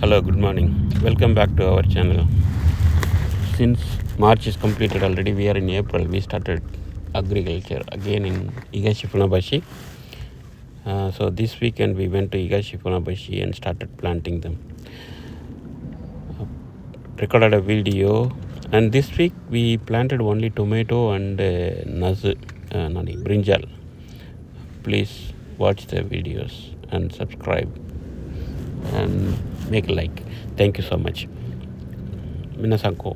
Hello, good morning. Welcome back to our channel. Since March is completed already, we are in April. We started agriculture again in Higashi Funabashi. So this weekend we went to Higashi Funabashi and started planting them. Recorded a video, and this week we planted only tomato and brinjal. Please watch the videos and subscribe and make a like. Thank you so much. 皆さんお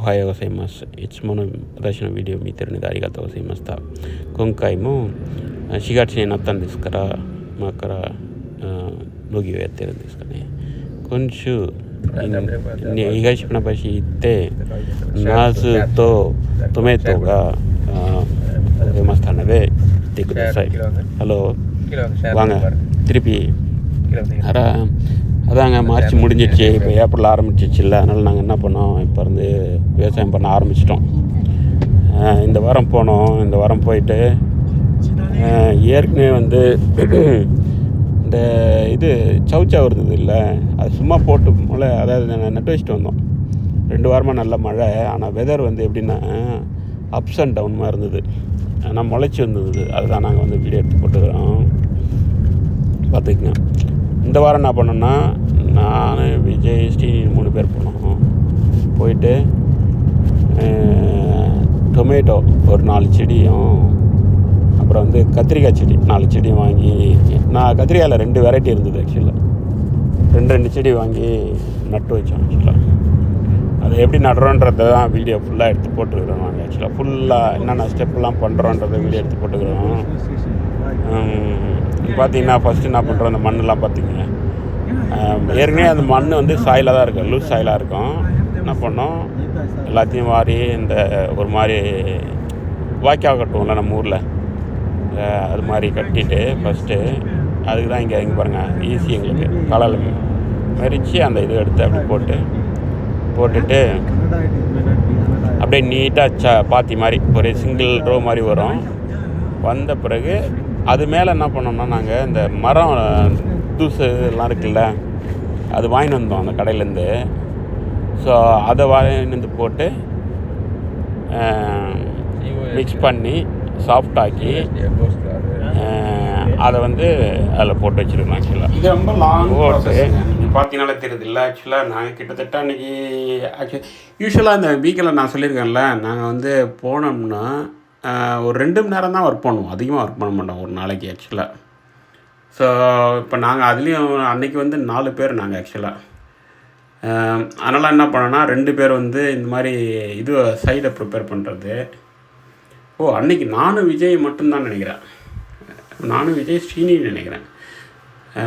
はようございます。いつもの私のビデオを見てるのでありがとうございました。今回も4月になったんですから、今から農業やってるんですかね。今週東船橋行ってナスとトマトが出ましたので見てください。ஹலோ வாங்க திருப்பி அதாங்க March முடிஞ்சிடுச்சு, இப்போ April ஆரம்பிச்சிச்சு இல்லை, அதனால் நாங்கள் என்ன பண்ணோம், இப்போ வந்து விவசாயம் பண்ண ஆரம்பிச்சிட்டோம். இந்த வாரம் போனோம். இந்த வாரம் போயிட்டு ஏற்கனவே வந்து இந்த இது சவுச்சா இருந்தது இல்லை, அது சும்மா போட்டு அதாவது நட்டு வச்சுட்டு வந்தோம். 2 வாரமாக நல்ல மழை. ஆனால் வெதர் வந்து எப்படின்னா அப்ஸ் அண்ட் டவுன் மாதிரி இருந்தது. ஆனால் முளைச்சி வந்தது. அதுதான் நாங்கள் வந்து வீடியோ எடுத்து போட்டுக்கிறோம், பார்த்துக்குங்க. இந்த வாரம் என்ன பண்ணோன்னா, நான் விஜய் ஸ்ரீனி 3 பேர் போனோம். போயிட்டு டொமேட்டோ ஒரு 4 செடியும், அப்புறம் வந்து கத்திரிக்காய் செடி 4 செடியும் வாங்கி, நான் கத்திரிக்காயில் 2 வெரைட்டி இருந்தது. ஆக்சுவலாக 2 செடி வாங்கி நட்டு வச்சோம். ஆக்சுவலாக அதை எப்படி நடுறோன்றதை தான் வீடியோ ஃபுல்லாக எடுத்து போட்டுக்கிறோம். நாங்கள் ஆக்சுவலாக ஃபுல்லாக என்னென்ன ஸ்டெப்லாம் பண்ணுறோன்றதை வீடியோ எடுத்து போட்டுக்கிறோம். பார்த்தீங்கன்னா ஃபஸ்ட்டு என்ன பண்ணுறோம், அந்த மண்ணெலாம் பார்த்திங்க, ஏற்கனவே அந்த மண் வந்து சாயிலாக தான் இருக்கும், லூஸ் சாயிலாக இருக்கும். என்ன பண்ணோம், எல்லாத்தையும் வாரி இந்த ஒரு மாதிரி வாய்க்கால் கட்டுவோம்ல நம்ம ஊரில், அது மாதிரி கட்டிட்டு ஃபஸ்ட்டு அதுக்கு தான் இங்கே பாருங்கள் ஈஸி எங்களுக்கு காலால் மறித்து அந்த இது எடுத்து அப்படி போட்டுட்டு அப்படியே நீட்டாக பாத்தி மாதிரி ஒரு சிங்கிள் ரோ மாதிரி வரும். வந்த பிறகு அது மேலே என்ன பண்ணோம்னா, நாங்கள் இந்த மரம் தூசு எல்லாம் இருக்குல்ல, அது வாங்கிட்டு வந்தோம் அந்த கடையிலேருந்து. ஸோ அதை வாங்கிட்டு போட்டு மிக்ஸ் பண்ணி சாஃப்டாக்கி அதை வந்து அதில் போட்டு வச்சுருக்கோம். ஆக்சுவலாக இது ரொம்ப லாங் போட்டு பார்த்தீங்கன்னாலே தெரியுது இல்லை. ஆக்சுவலாக நாங்கள் கிட்டத்தட்ட அன்றைக்கி யூஸ்வலாக இந்த வீக்கில் நான் சொல்லியிருக்கேன்ல, நாங்கள் வந்து போனோம்னா ஒரு 2 மணி நேரம் தான் ஒர்க் பண்ணுவோம், அதிகமாக ஒர்க் பண்ண மாட்டோம் ஒரு நாளைக்கு ஆக்சுவலாக. ஸோ இப்போ நாங்கள் அதுலேயும் அன்றைக்கி வந்து 4 பேர் நாங்கள் ஆக்சுவலாக. அதனால் என்ன பண்ணோன்னா 2 பேர் வந்து இந்த மாதிரி இது சைடை ப்ரிப்பேர் பண்ணுறது. அன்றைக்கி நானும் விஜய் மட்டும்தான் நினைக்கிறேன், நானும் விஜய் ஸ்ரீனி நினைக்கிறேன்,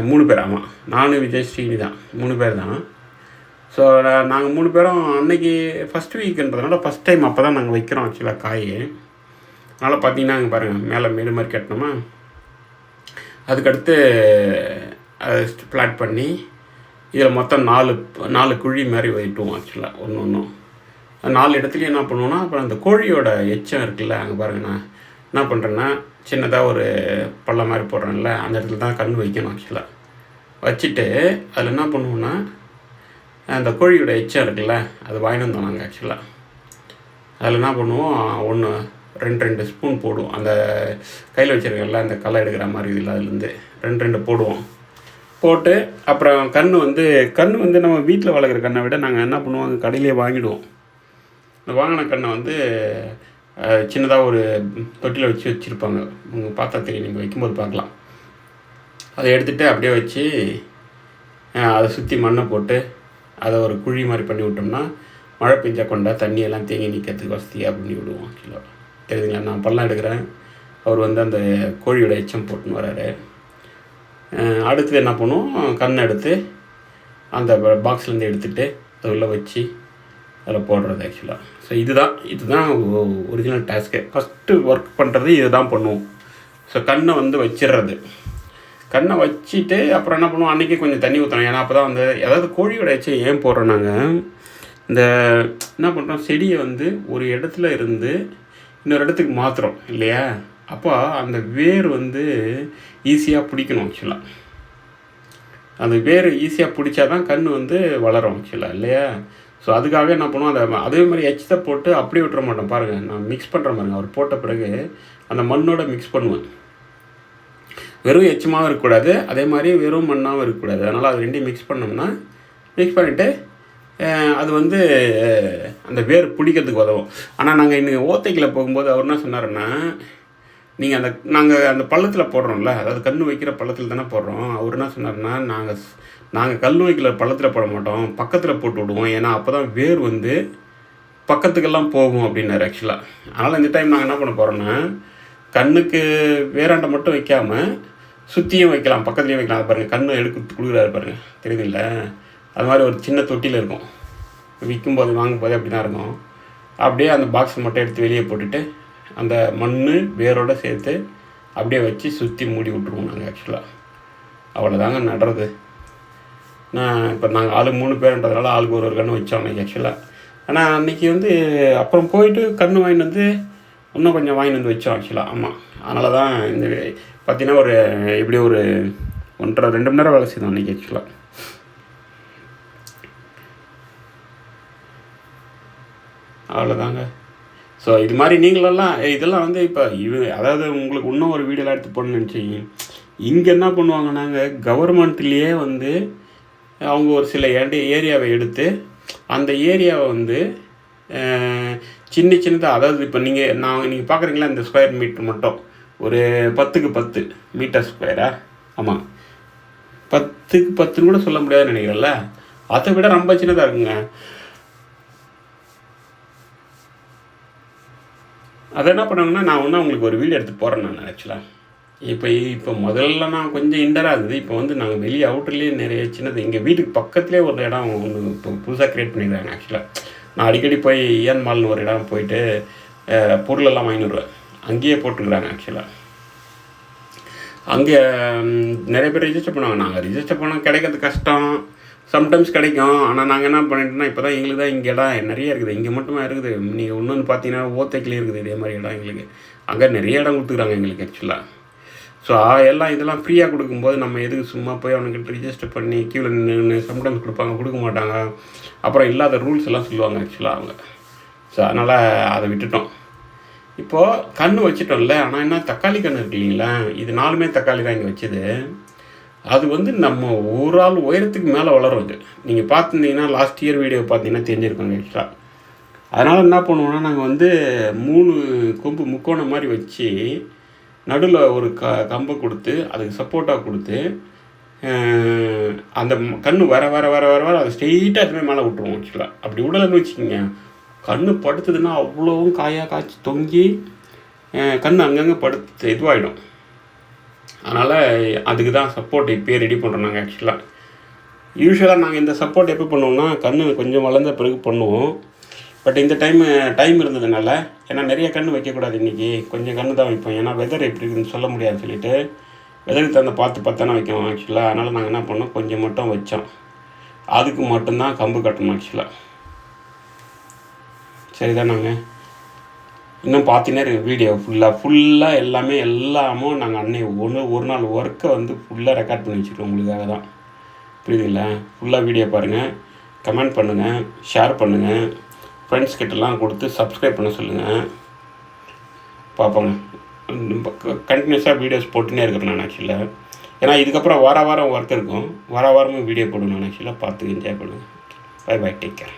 3 பேர். ஆமாம், நானும் விஜய் ஸ்ரீனி தான், 3 பேர் தான். ஸோ நாங்கள் 3 பேரும் அன்றைக்கி ஃபஸ்ட் வீக்குன்றதுனால ஃபஸ்ட் டைம் அப்போ தான் நாங்கள் வைக்கிறோம் ஆக்சுவலாக காய். அதனால் பார்த்தீங்கன்னா அங்கே பாருங்கள் மேலே மேடு மாதிரி கட்டினோமா, அதுக்கடுத்து அதை ஃப்ளாட் பண்ணி இதில் மொத்தம் 4 குழி மாதிரி வைட்டுவோம் ஆக்சுவலாக. ஒன்று 4 இடத்துலையும் என்ன பண்ணுவோன்னா, அப்புறம் அந்த கோழியோட எச்சம் இருக்குல்ல, அங்கே பாருங்கள் நான் என்ன பண்ணுறேன்னா, சின்னதாக ஒரு பள்ளம் மாதிரி போடுறேன்ல, அந்த இடத்துல தான் கண் வைக்கணும் ஆக்சுவலாக. வச்சுட்டு அதில் என்ன பண்ணுவோன்னா, அந்த கோழியோட எச்சம் இருக்குல்ல, அது வாங்கிட்டு வந்தோம் நாங்கள் ஆக்சுவலாக. அதில் என்ன பண்ணுவோம், 2 ஸ்பூன் போடுவோம். அந்த கையில் வச்சுருக்கல அந்த களை எடுக்கிற மாதிரி இதில் அதுலேருந்து 2 போடுவோம். போட்டு அப்புறம் கண் வந்து நம்ம வீட்டில் வளர்க்குற கண்ணை விட நாங்கள் என்ன பண்ணுவோம், அங்கே கடையிலே வாங்கிடுவோம். இந்த வாங்கின கண்ணை வந்து சின்னதாக ஒரு தொட்டியில் வச்சுருப்பாங்க, நீங்கள் பார்த்தா தெரியும், நீங்கள் வைக்கும்போது பார்க்கலாம். அதை எடுத்துகிட்டு அப்படியே வச்சு அதை சுற்றி மண்ணை போட்டு அதை ஒரு குழி மாதிரி பண்ணி விட்டோம்னா, மழை பெஞ்சா கொண்டா தண்ணியெல்லாம் தேங்கி நிற்கிறதுக்கு வசதியாக பண்ணி விடுவோம். ஆக்சுவலாக தெரியுதுங்களா, நான் பள்ளம் எடுக்கிறேன், அவர் வந்து அந்த கோழியோட எச்சம் போட்டுன்னு வர்றாரு. அடுத்தது என்ன பண்ணுவோம், கண்ணை எடுத்து அந்த பாக்ஸ்லேருந்து எடுத்துகிட்டு அது உள்ளே வச்சு அதில் போடுறது ஆக்சுவலாக. ஸோ இதுதான் ஒரிஜினல் டாஸ்க்கு. ஃபஸ்ட்டு ஒர்க் பண்ணுறது இது தான் பண்ணுவோம். ஸோ கண்ணை வந்து வச்சிடுறது, கண்ணை வச்சுட்டு அப்புறம் என்ன பண்ணுவோம், அன்றைக்கி கொஞ்சம் தண்ணி ஊற்றணும். ஏன்னா அப்போ தான் வந்து அதாவது கோழியோட எச்சம் ஏன் போடுறோம், நாங்கள் இந்த என்ன பண்ணுறோம், செடியை வந்து ஒரு இடத்துல இருந்து இன்னொரு இடத்துக்கு மாற்றுறோம் இல்லையா, அப்போ அந்த வேர் வந்து ஈஸியாக பிடிக்கணும் ஆக்சுவலாக. அந்த வேர் ஈஸியாக பிடிச்சா தான் கன்று வந்து வளரும் ஆக்சுவலாக இல்லையா. ஸோ அதுக்காக என்ன பண்ணுவோம், அதை அதே மாதிரி எச்சத்தை போட்டு அப்படியே விட்டுற மாட்டோம். பாருங்கள், நான் மிக்ஸ் பண்ணுற பாருங்க. அவர் போட்ட பிறகு அந்த மண்ணோட மிக்ஸ் பண்ணுவேன். வெறும் எச்சமாகவும் இருக்கக்கூடாது, அதே மாதிரி வெறும் மண்ணாகவும் இருக்கக்கூடாது. அதனால் அது ரெண்டையும் மிக்ஸ் பண்ணோம்னா மிக்ஸ் பண்ணிவிட்டு அது வந்து அந்த வேர் பிடிக்கிறதுக்கு உதவும். ஆனால் நாங்கள் இன்றைக்கி ஓத்தைக்கில் போகும்போது அவர் என்ன சொன்னாருன்னா, நீங்கள் நாங்கள் அந்த பள்ளத்தில் போடுறோம்ல, அதாவது கன்று வைக்கிற பள்ளத்தில் தானே போடுறோம். அவர் என்ன சொன்னார்னா, நாங்கள் கல் வைக்கிற பள்ளத்தில் போட மாட்டோம், பக்கத்தில் போட்டு விடுவோம். ஏன்னா அப்போ தான் வேர் வந்து பக்கத்துக்கெல்லாம் போகும் அப்படின்னாரு ஆக்சுவலாக. அதனால் இந்த டைம் நாங்கள் என்ன பண்ண போகிறோன்னா, கண்ணுக்கு வேறாண்ட மட்டும் வைக்காமல் சுற்றியும் வைக்கலாம், பக்கத்துலேயும் வைக்கலாம். பாருங்கள், கண்ணு எடுத்து கொடுக்குறாரு பாருங்கள், தெரியுதுல்ல. அது மாதிரி ஒரு சின்ன தொட்டியில் இருக்கும், விற்கும்போது வாங்கும்போது அப்படி தான் இருக்கும். அப்படியே அந்த பாக்ஸை மட்டும் எடுத்து வெளியே போட்டுட்டு அந்த மண் வேரோடு சேர்த்து அப்படியே வச்சு சுற்றி மூடி விட்ருவோம் நாங்கள் ஆக்சுவலாக. அவ்வளோதாங்க நடுறது. இப்போ நாங்கள் ஆளுக்கு 3 பேருன்றதுனால ஆளுக்கு ஒரு கன்று வச்சோம் அன்றைக்கி ஆக்சுவலாக. ஆனால் அன்றைக்கி வந்து அப்புறம் போயிட்டு கன்று வாங்கிட்டு வந்து இன்னும் கொஞ்சம் வாங்கிட்டு வந்து வச்சோம் ஆக்சுவலாக. ஆமாம், அதனால தான் இந்த பார்த்திங்கன்னா ஒரு இப்படி ஒரு 1.5-2 மணி நேரம் வேலை செய்தோம் அன்றைக்கி ஆக்சுவலாக. அவ்வளோதாங்க. ஸோ இது மாதிரி நீங்களெல்லாம் இதெல்லாம் வந்து இப்போ அதாவது உங்களுக்கு இன்னும் ஒரு வீடியோலாம் எடுத்து போடணும்னு நினச்சிங்க. இங்கே என்ன பண்ணுவாங்கன்னாங்க, கவர்மெண்ட்லேயே வந்து அவங்க ஒரு சில ஏரியாவை எடுத்து அந்த ஏரியாவை வந்து சின்னதாக, அதாவது இப்போ நீங்கள் பார்க்குறீங்களா, இந்த ஸ்கொயர் மீட்டர் மட்டும் ஒரு 10x10 மீட்டர் ஸ்கொயரா? ஆமாம், 10x10 கூட சொல்ல முடியாதுன்னு நினைக்கிறேன்ல. அதை விட ரொம்ப சின்னதாக இருக்குங்க. அதை என்ன பண்ணாங்கன்னா, நான் ஒன்று உங்களுக்கு ஒரு வீடியோ எடுத்து போகிறேன் நான் ஆக்சுவலாக. இப்போ முதல்ல நான் கொஞ்சம் இண்டராக இருந்தது. இப்போ வந்து நாங்கள் வெளியே அவுட்டர்லேயே நிறைய சின்னது எங்கள் வீட்டுக்கு பக்கத்துலேயே ஒரு இடம் ஒன்று இப்போ புதுசாக க்ரியேட் பண்ணிடுறாங்க ஆக்சுவலாக. நான் அடிக்கடி போய் இஎன் மால்னு ஒரு இடம் போயிட்டு பொருளெல்லாம் வாங்கிட்டு வருவேன். அங்கேயே போட்டுக்கிறாங்க ஆக்சுவலாக. அங்கே நிறைய பேர் ரிஜிஸ்டர் பண்ணுவாங்க. நாங்கள் ரிஜிஸ்டர் பண்ணால் கிடைக்கிறது கஷ்டம், சம்டைம்ஸ் கிடைக்கும். ஆனால் நாங்கள் என்ன பண்ணிட்டோம்னா, இப்போ தான் எங்களுக்கு தான் இங்கே இடம் நிறைய இருக்குது. இங்கே மட்டுமே இருக்குது. நீங்கள் இன்னொன்று பார்த்தீங்கன்னா ஓத்தைக்கிலே இருக்குது இதே மாதிரி இடம் எங்களுக்கு. அங்கே நிறைய இடம் கொடுத்துக்குறாங்க எங்களுக்கு ஆக்சுவலாக. ஸோ எல்லாம் இதெல்லாம் ஃப்ரீயாக கொடுக்கும்போது நம்ம எதுக்கு சும்மா போய் அவனுக்கிட்ட ரிஜிஸ்டர் பண்ணி க்யூவில் நின்று சம்டைம்ஸ் கொடுக்க மாட்டாங்க. அப்புறம் இல்லாத ரூல்ஸ் எல்லாம் சொல்லுவாங்க ஆக்சுவலாக அவங்க. ஸோ அதனால் அதை விட்டுட்டோம். இப்போது கன்று வச்சுட்டோம்ல. ஆனால் என்ன, தக்காளி கன்று இருக்கு இல்லைங்களா, இது 4மே தக்காளி தான் இங்கே வச்சது. அது வந்து நம்ம ஒரு ஆள் உயரத்துக்கு மேலே வளரும். இது நீங்கள் பார்த்துருந்தீங்கன்னா லாஸ்ட் இயர் வீடியோ பார்த்தீங்கன்னா தெரிஞ்சிருக்கோங்க ஆக்சுவலாக. அதனால் என்ன பண்ணுவோன்னா, நாங்கள் வந்து 3 கொம்பு முக்கோணம் மாதிரி வச்சு நடுவில் ஒரு கம்பை கொடுத்து அதுக்கு சப்போர்ட்டாக கொடுத்து அந்த கன்று வர வர வர வர வர அதை ஸ்ட்ரெயிட்டாக எதுவுமே மேலே விட்டுருவோம் ஆக்சுவலாக. அப்படி விடலைன்னு வச்சுக்கோங்க, கன்று படுத்துதுன்னா அவ்வளோவும் காய்ச்சி தொங்கி கன்று அங்கங்கே படுத்து இதுவாகிடும். அதனால் அதுக்கு தான் சப்போர்ட் இப்போயே ரெடி பண்ணுறோம் நாங்கள் ஆக்சுவலாக. யூஸ்வலாக நாங்கள் இந்த சப்போர்ட் எப்போ பண்ணுவோம்னா, கன்று கொஞ்சம் வளர்ந்த பிறகு பண்ணுவோம். பட் இந்த டைம் இருந்ததுனால, ஏன்னா நிறைய கன்று வைக்கக்கூடாது இன்றைக்கி, கொஞ்சம் கன்று தான் வைப்போம். ஏன்னா வெதர் எப்படி இருக்குதுன்னு சொல்ல முடியாதுன்னு சொல்லிவிட்டு வெதருக்கு தகுந்த பார்த்து வைக்கணும் ஆக்சுவலாக. அதனால் நாங்கள் என்ன பண்ணோம், கொஞ்சம் மட்டும் வச்சோம். அதுக்கு மட்டும்தான் கம்பு கட்டணும் ஆக்சுவலாக. சரிதான். நாங்கள் இன்னும் பார்த்தீங்கன்னா இருக்குது வீடியோ ஃபுல்லாக எல்லாமும் நாங்கள் ஒரு நாள் ஒர்க்கை வந்து ஃபுல்லாக ரெக்கார்ட் பண்ணி வச்சுருக்கோம் உங்களுக்காக தான். புரியுதுங்களா? ஃபுல்லாக வீடியோ பாருங்கள், கமெண்ட் பண்ணுங்கள், ஷேர் பண்ணுங்கள், ஃப்ரெண்ட்ஸ் கிட்டலாம் கொடுத்து சப்ஸ்கிரைப் பண்ண சொல்லுங்கள். பார்ப்போங்க, கண்டினியூஸாக வீடியோஸ் போட்டுனே இருக்கிறேன் நான் ஆக்சுவலாக. ஏன்னா இதுக்கப்புறம் வாரம் ஒர்க் இருக்கும், வாரமும் வீடியோ போடுவேன் நான் ஆக்சுவலாக. பார்த்து என்ஜாய் பண்ணுங்கள். Bye take care.